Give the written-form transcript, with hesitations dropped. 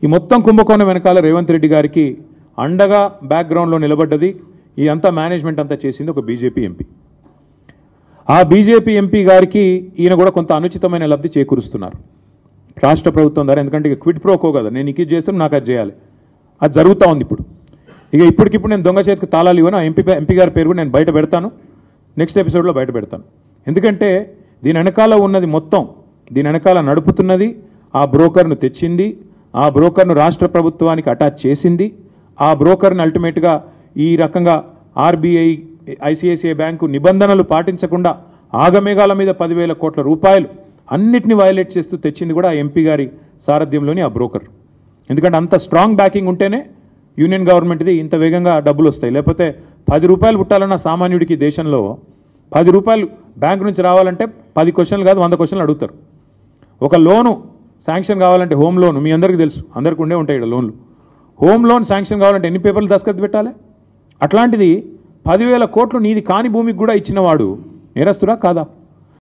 ఈ మొత్తం కుంభకోణం వెనకాల రేవంత్ రెడ్డి గారికి అండగా బ్యాక్గ్రౌండ్లో నిలబడ్డది ఈ అంతా మేనేజ్మెంట్ అంతా చేసింది ఒక బీజేపీ ఎంపీ. ఆ బీజేపీ ఎంపీ గారికి ఈయన కూడా కొంత అనుచితమైన లబ్ధి చేకూరుస్తున్నారు రాష్ట్ర ప్రభుత్వం ద్వారా. ఎందుకంటే ఇక క్విడ్ ప్రోకో కదా, నేను ఇది చేస్తాను నాకు అది చేయాలి, అది జరుగుతూ ఉంది ఇప్పుడు. ఇక ఇప్పటికిప్పుడు నేను దొంగ చేతికి తాళాలు ఇవ్వను, ఎంపీ గారి పేరు కూడా నేను బయట పెడతాను, నెక్స్ట్ ఎపిసోడ్లో బయట పెడతాను. ఎందుకంటే దీని వెనకాల ఉన్నది మొత్తం, దీని వెనకాల నడుపుతున్నది ఆ బ్రోకర్ను తెచ్చింది, ఆ బ్రోకర్ను రాష్ట్ర ప్రభుత్వానికి అటాచ్ చేసింది, ఆ బ్రోకర్ను అల్టిమేట్గా ఈ రకంగా ఆర్బీఐ ఐసిఐసిఐ బ్యాంకు నిబంధనలు పాటించకుండా ఆగమేఘాల మీద 10,000 కోట్ల రూపాయలు అన్నిటిని వైలేట్ చేస్తూ తెచ్చింది కూడా ఆ ఎంపీ గారి సారథ్యంలోని ఆ బ్రోకర్. ఎందుకంటే అంత స్ట్రాంగ్ బ్యాకింగ్ ఉంటేనే యూనియన్ గవర్నమెంట్ది ఇంత వేగంగా డబ్బులు వస్తాయి. లేకపోతే 10 రూపాయలు పుట్టాలన్న సామాన్యుడికి దేశంలో 10 రూపాయలు బ్యాంకు నుంచి రావాలంటే 10 క్వశ్చన్లు కాదు 100 క్వశ్చన్లు అడుగుతారు. ఒక లోను శాంక్షన్ కావాలంటే హోమ్ లోన్ మీ అందరికీ తెలుసు, అందరికీ ఉండే ఉంటాయి ఇక్కడ లోన్లు. హోమ్ లోన్ శాంక్షన్ కావాలంటే ఎన్ని పేపర్లు దస్తఖత్ పెట్టాలి? అట్లాంటిది 10,000 కోట్లు నీది కాని భూమికి కూడా ఇచ్చినవాడు నేరస్తుడా కాదా?